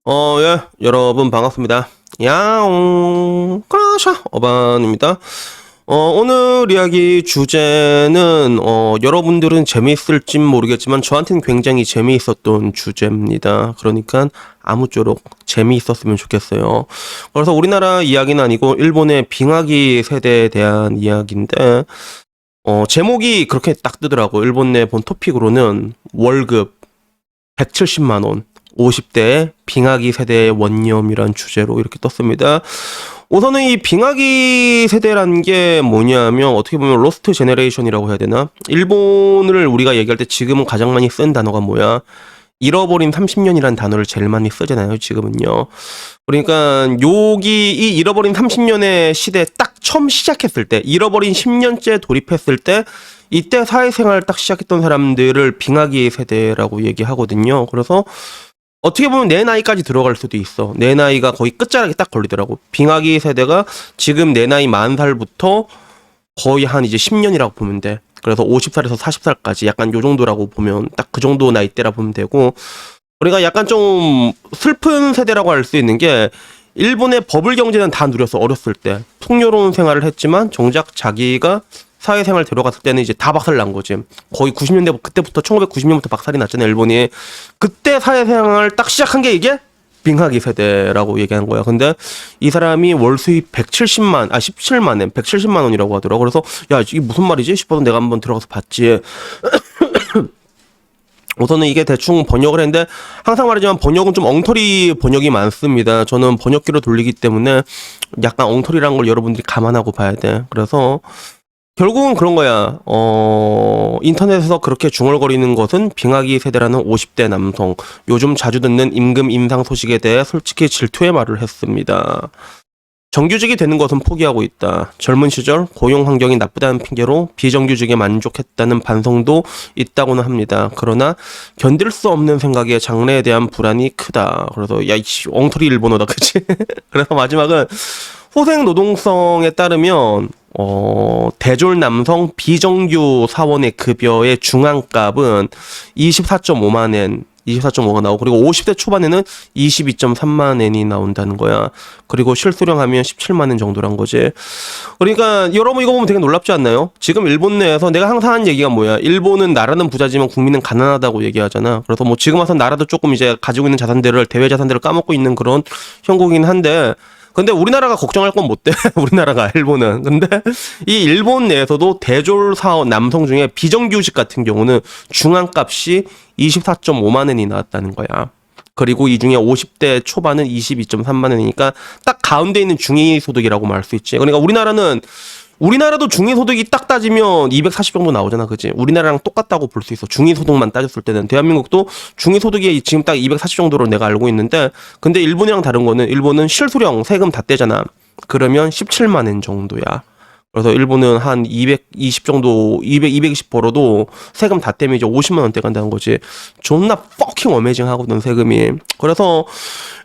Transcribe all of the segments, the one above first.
예, 여러분 반갑습니다. 야옹, 크라샤, 어반입니다. 오늘 이야기 주제는, 여러분들은 재미있을진 모르겠지만, 저한테는 굉장히 재미있었던 주제입니다. 그러니까, 아무쪼록 재미있었으면 좋겠어요. 그래서 우리나라 이야기는 아니고, 일본의 빙하기 세대에 대한 이야기인데, 제목이 그렇게 딱 뜨더라고. 일본 내 본 토픽으로는, 월급 170만원. 50대 빙하기 세대의 원념이란 주제로 이렇게 떴습니다. 우선은 이 빙하기 세대라는 게 뭐냐면 어떻게 보면 로스트 제너레이션이라고 해야 되나? 일본을 우리가 얘기할 때 지금은 가장 많이 쓴 단어가 뭐야? 잃어버린 30년이라는 단어를 제일 많이 쓰잖아요, 지금은요. 그러니까 여기 이 잃어버린 30년의 시대 딱 처음 시작했을 때, 잃어버린 10년째 돌입했을 때 이때 사회생활 딱 시작했던 사람들을 빙하기 세대라고 얘기하거든요. 그래서 어떻게 보면 내 나이까지 들어갈 수도 있어. 내 나이가 거의 끝자락에 딱 걸리더라고. 빙하기 세대가 지금 내 나이 40살부터 거의 한 이제 10년이라고 보면 돼. 그래서 50살에서 40살까지 약간 요 정도라고 보면 딱 그 정도 나이대라 보면 되고. 우리가 약간 좀 슬픈 세대라고 할 수 있는 게 일본의 버블 경제는 다 누렸어. 어렸을 때. 풍요로운 생활을 했지만 정작 자기가 사회생활 들어갔을 때는 이제 다 박살 난 거지. 거의 90년대, 그때부터 1990년부터 박살이 났잖아요, 일본이. 그때 사회생활 딱 시작한 게 이게 빙하기 세대라고 얘기한 거야. 근데 이 사람이 월 수입 17만 엔, 170만 원이라고 하더라고. 그래서 야, 이게 무슨 말이지? 싶어서 내가 한번 들어가서 봤지. 우선은 이게 대충 번역을 했는데 항상 말하지만 번역은 좀 엉터리 번역이 많습니다. 저는 번역기로 돌리기 때문에 약간 엉터리라는 걸 여러분들이 감안하고 봐야 돼. 그래서 결국은 그런 거야. 인터넷에서 그렇게 중얼거리는 것은 빙하기 세대라는 50대 남성. 요즘 자주 듣는 임금 인상 소식에 대해 솔직히 질투의 말을 했습니다. 정규직이 되는 것은 포기하고 있다. 젊은 시절 고용 환경이 나쁘다는 핑계로 비정규직에 만족했다는 반성도 있다고는 합니다. 그러나 견딜 수 없는 생각에 장래에 대한 불안이 크다. 그래서 야, 이씨, 엉터리 일본어다, 그치? 그래서 마지막은 호생 노동성에 따르면 대졸 남성 비정규 사원의 급여의 중앙값은 24.5만 엔, 24.5가 나오고, 그리고 50대 초반에는 22.3만 엔이 나온다는 거야. 그리고 실수령 하면 17만 엔 정도란 거지. 그러니까 여러분 이거 보면 되게 놀랍지 않나요? 지금 일본 내에서 내가 항상 하는 얘기가 뭐야? 일본은 나라는 부자지만 국민은 가난하다고 얘기하잖아. 그래서 뭐 지금 와서 나라도 조금 이제 가지고 있는 자산들을, 대외 자산들을 까먹고 있는 그런 형국이긴 한데, 근데 우리나라가 걱정할 건 못 돼. 우리나라가, 일본은. 근데 이 일본 내에서도 대졸 사원 남성 중에 비정규직 같은 경우는 중앙값이 24.5만 엔이 나왔다는 거야. 그리고 이 중에 50대 초반은 22.3만 엔이니까 딱 가운데 있는 중위소득이라고 말할 수 있지. 그러니까 우리나라도 중위소득이 딱 따지면 240 정도 나오잖아, 그치? 우리나라랑 똑같다고 볼 수 있어. 중위소득만 따졌을 때는. 대한민국도 중위소득이 지금 딱 240 정도로 내가 알고 있는데, 근데 일본이랑 다른 거는, 일본은 실수령 세금 다 떼잖아. 그러면 17만 엔 정도야. 그래서 일본은 한 220 정도, 220 벌어도 세금 다 떼면 이제 50만 원대 간다는 거지. 존나 퍼킹 어메이징 하거든, 세금이. 그래서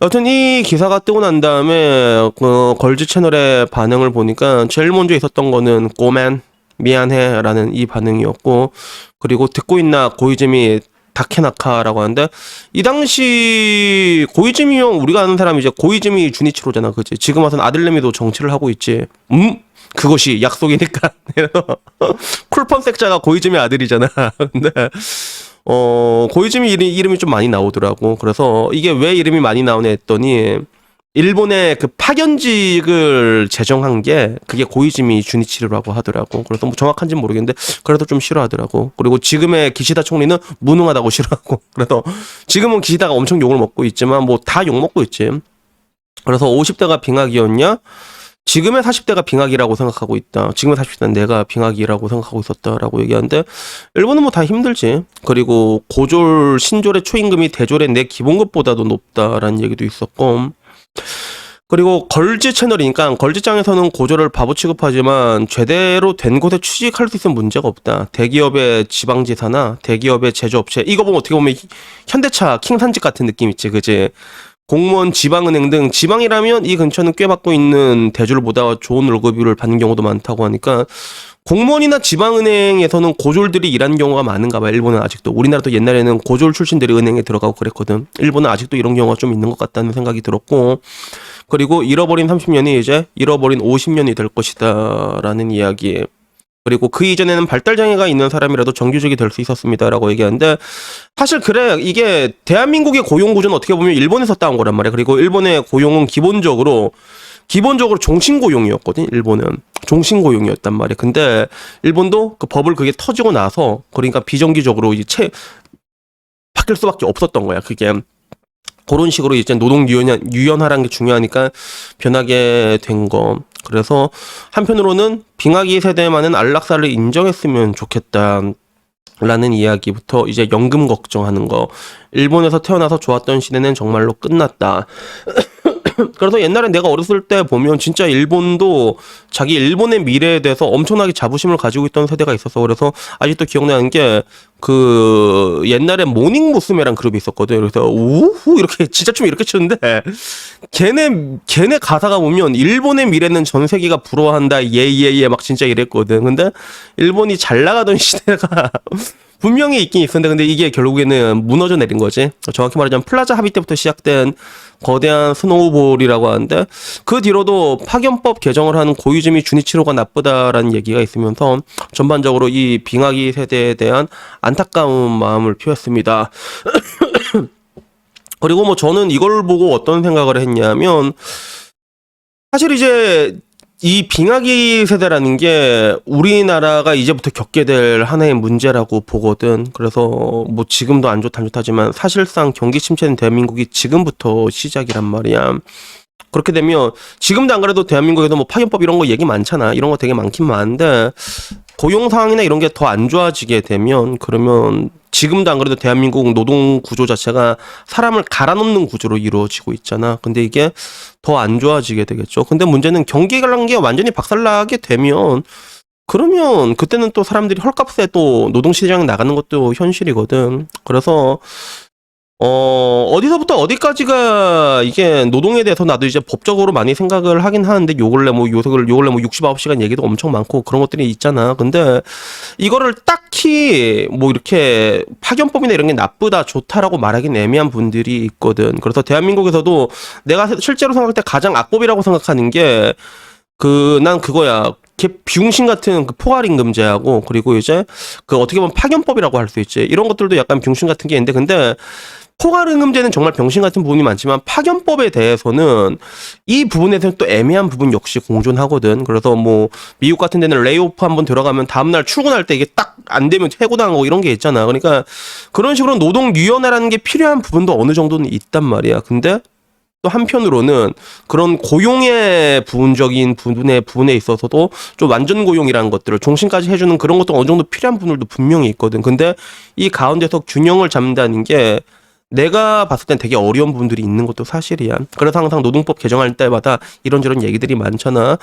여튼 이 기사가 뜨고 난 다음에 걸즈 채널의 반응을 보니까 제일 먼저 있었던 거는 꼬맨 미안해 라는 이 반응이었고, 그리고 듣고 있나 고이즈미 다케나카라고 하는데, 이 당시 고이즈미 형, 우리가 아는 사람이 이제 고이즈미 주니치로잖아, 그치? 지금 와서는 아들내미도 정치를 하고 있지. 그것이 약속이니까. 쿨펀 색자가 고이즈미 아들이잖아. 근데 고이즈미 이름이 좀 많이 나오더라고. 그래서 이게 왜 이름이 많이 나오냐 했더니, 일본의 그 파견직을 제정한 게 그게 고이즈미 주니치로라고 하더라고. 그래서 뭐 정확한지는 모르겠는데 그래도 좀 싫어하더라고. 그리고 지금의 기시다 총리는 무능하다고 싫어하고. 그래서 지금은 기시다가 엄청 욕을 먹고 있지만 뭐 다 욕 먹고 있지. 그래서 50대가 빙하기였냐? 지금의 40대가 빙하기라고 생각하고 있다. 지금의 40대는 내가 빙하기라고 생각하고 있었다라고 얘기하는데, 일본은 뭐 다 힘들지. 그리고 고졸, 신졸의 초임금이 대졸의 내 기본급보다도 높다라는 얘기도 있었고, 그리고 걸즈 채널이니까 걸즈장에서는 고졸을 바보 취급하지만 제대로 된 곳에 취직할 수 있으면 문제가 없다. 대기업의 지방지사나 대기업의 제조업체, 이거 보면 어떻게 보면 현대차 킹산직 같은 느낌 있지, 그지? 공무원, 지방은행 등 지방이라면 이 근처는 꽤 받고 있는 대졸보다 좋은 월급을 받는 경우도 많다고 하니까 공무원이나 지방은행에서는 고졸들이 일하는 경우가 많은가 봐요. 일본은 아직도. 우리나라도 옛날에는 고졸 출신들이 은행에 들어가고 그랬거든. 일본은 아직도 이런 경우가 좀 있는 것 같다는 생각이 들었고, 그리고 잃어버린 30년이 이제 잃어버린 50년이 될 것이다 라는 이야기. 그리고 그 이전에는 발달장애가 있는 사람이라도 정규직이 될 수 있었습니다라고 얘기하는데, 사실 그래, 이게 대한민국의 고용구조는 어떻게 보면 일본에서 따온 거란 말이야. 그리고 일본의 고용은 기본적으로 종신고용이었거든. 일본은 종신고용이었단 말이야. 근데 일본도 그 법을 그게 터지고 나서, 그러니까 비정기적으로 이제 바뀔 수밖에 없었던 거야. 그게 그런 식으로 이제 노동 유연화라는 게 중요하니까 변하게 된 거. 그래서 한편으로는 빙하기 세대만은 안락사를 인정했으면 좋겠다 라는 이야기부터 이제 연금 걱정하는 거. 일본에서 태어나서 좋았던 시대는 정말로 끝났다. 그래서 옛날에 내가 어렸을 때 보면 진짜 일본도 자기 일본의 미래에 대해서 엄청나게 자부심을 가지고 있던 세대가 있었어. 그래서 아직도 기억나는 게 그 옛날에 모닝 무스메란 그룹이 있었거든. 그래서 우후 이렇게 진짜 좀 이렇게 치는데 걔네 가사가 보면 일본의 미래는 전 세계가 부러워한다. 예예예 막 진짜 이랬거든. 근데 일본이 잘 나가던 시대가 분명히 있긴 있었는데, 근데 이게 결국에는 무너져 내린 거지. 정확히 말하자면 플라자 합의 때부터 시작된 거대한 스노우볼이라고 하는데, 그 뒤로도 파견법 개정을 하는 고이즈미 주니치로가 나쁘다라는 얘기가 있으면서 전반적으로 이 빙하기 세대에 대한 안타까운 마음을 표했습니다. 그리고 뭐 저는 이걸 보고 어떤 생각을 했냐면, 사실 이제 이 빙하기 세대라는 게 우리나라가 이제부터 겪게 될 하나의 문제라고 보거든. 그래서 뭐 지금도 안 좋다지만 사실상 경기 침체된 대한민국이 지금부터 시작이란 말이야. 그렇게 되면 지금도 안 그래도 대한민국에도 뭐 파견법 이런 거 얘기 많잖아. 이런 거 되게 많긴 많은데 고용 상황이나 이런 게 더 안 좋아지게 되면, 그러면 지금도 안 그래도 대한민국 노동 구조 자체가 사람을 갈아넣는 구조로 이루어지고 있잖아. 근데 이게 더 안 좋아지게 되겠죠. 근데 문제는 경기라는 게 완전히 박살나게 되면, 그러면 그때는 또 사람들이 헐값에 또 노동시장에 나가는 것도 현실이거든. 그래서 어디서부터 어디까지가 이게 노동에 대해서 나도 이제 법적으로 많이 생각을 하긴 하는데, 요 근래 뭐 69시간 얘기도 엄청 많고 그런 것들이 있잖아. 근데 이거를 딱히 뭐 이렇게 파견법이나 이런 게 나쁘다 좋다라고 말하기는 애매한 분들이 있거든. 그래서 대한민국에서도 내가 실제로 생각할 때 가장 악법이라고 생각하는 게 난 그거야. 비용신 같은 그 포괄임금제하고, 그리고 이제 그 어떻게 보면 파견법이라고 할 수 있지. 이런 것들도 약간 병신 같은 게 있는데, 근데 포괄임금제는 정말 병신 같은 부분이 많지만 파견법에 대해서는 이 부분에 대해서 또 애매한 부분 역시 공존하거든. 그래서 뭐 미국 같은 데는 레이오프 한번 들어가면 다음날 출근할 때 이게 딱 안 되면 해고당하고 이런 게 있잖아. 그러니까 그런 식으로 노동 유연화라는 게 필요한 부분도 어느 정도는 있단 말이야. 근데 또 한편으로는 그런 고용의 부분적인 부분에 있어서도 좀 완전 고용이라는 것들을 종신까지 해주는 그런 것도 어느 정도 필요한 부분들도 분명히 있거든. 근데 이 가운데서 균형을 잡는다는 게 내가 봤을 땐 되게 어려운 부분들이 있는 것도 사실이야. 그래서 항상 노동법 개정할 때마다 이런저런 얘기들이 많잖아.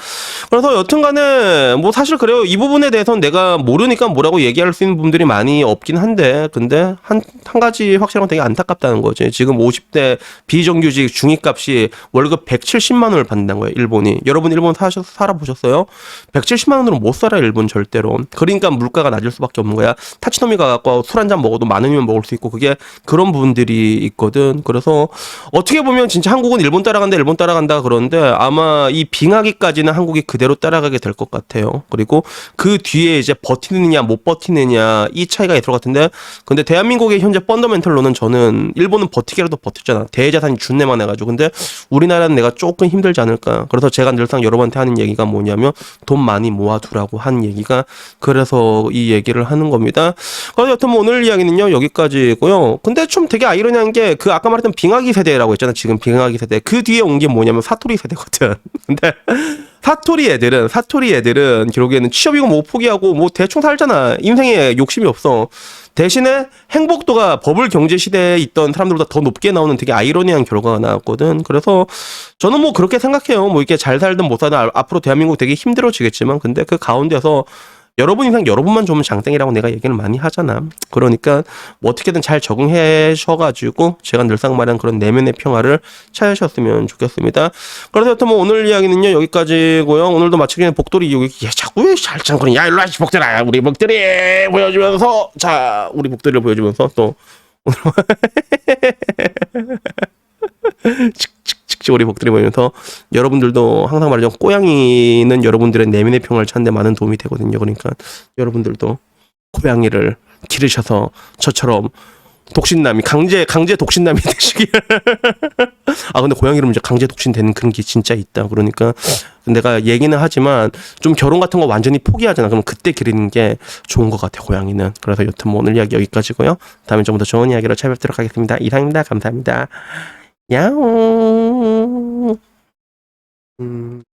그래서 여튼간에 뭐 사실 그래요. 이 부분에 대해서는 내가 모르니까 뭐라고 얘기할 수 있는 부분들이 많이 없긴 한데, 근데 한 가지 확실한 건 되게 안타깝다는 거지. 지금 50대 비정규직 중위값이 월급 170만 원을 받는다는 거예요, 일본이. 여러분 일본 살아보셨어요? 170만 원으로 못 살아요, 일본 절대로. 그러니까 물가가 낮을 수밖에 없는 거야. 타치노미 가갖고 술 한 잔 먹어도 10,000원이면 먹을 수 있고, 그게 그런 부분들이 있거든. 그래서 어떻게 보면 진짜 한국은 일본 따라간다 그러는데, 아마 이 빙하기까지는 한국이 그대로 따라가게 될 것 같아요. 그리고 그 뒤에 이제 버티느냐 못 버티느냐 이 차이가 있을 것 같은데, 근데 대한민국의 현재 펀더멘털로는 저는 일본은 버티기라도 버텼잖아. 대자산이 준내만 해가지고. 근데 우리나라는 내가 조금 힘들지 않을까. 그래서 제가 늘상 여러분한테 하는 얘기가 뭐냐면 돈 많이 모아두라고 한 얘기가, 그래서 이 얘기를 하는 겁니다. 그래서 여튼 뭐 오늘 이야기는요 여기까지고요. 근데 좀 되게 아이러니한 게, 그 아까 말했던 빙하기 세대라고 했잖아. 지금 빙하기 세대. 그 뒤에 온 게 뭐냐면 사토리 세대거든. 근데 사토리 애들은 결국에는 취업이고 뭐 포기하고 뭐 대충 살잖아. 인생에 욕심이 없어. 대신에 행복도가 버블 경제 시대에 있던 사람들보다 더 높게 나오는 되게 아이러니한 결과가 나왔거든. 그래서 저는 뭐 그렇게 생각해요. 뭐 이렇게 잘 살든 못 살든 앞으로 대한민국 되게 힘들어지겠지만, 근데 그 가운데서 여러분 이상 여러분만 좋으면 장땡이라고 내가 얘기를 많이 하잖아. 그러니까 뭐 어떻게든 잘 적응하셔가지고 제가 늘상 말한 그런 내면의 평화를 찾으셨으면 좋겠습니다. 그래서 여튼 뭐 오늘 이야기는요 여기까지고요. 오늘도 마치기 전에 복돌이 여기 자꾸 왜 잘짱거리냐. 야 일로 와 복돌아. 우리 복돌이 보여주면서 자 우리 복돌이를 보여주면서 또 오늘 칙칙칙칙 우리 복들이 보이면서 여러분들도 항상 말하죠. 고양이는 여러분들의 내면의 평화를 찾는 데 많은 도움이 되거든요. 그러니까 여러분들도 고양이를 기르셔서 저처럼 독신남이 강제 독신남이 되시길. 아 근데 고양이 이름 이제 강제 독신 되는 그런 게 진짜 있다. 그러니까 내가 얘기는 하지만 좀 결혼 같은 거 완전히 포기하잖아. 그럼 그때 기르는 게 좋은 것 같아 고양이는. 그래서 여튼 뭐 오늘 이야기 여기까지고요. 다음에 좀 더 좋은 이야기로 찾아뵙도록 하겠습니다. 이상입니다. 감사합니다. 야옹.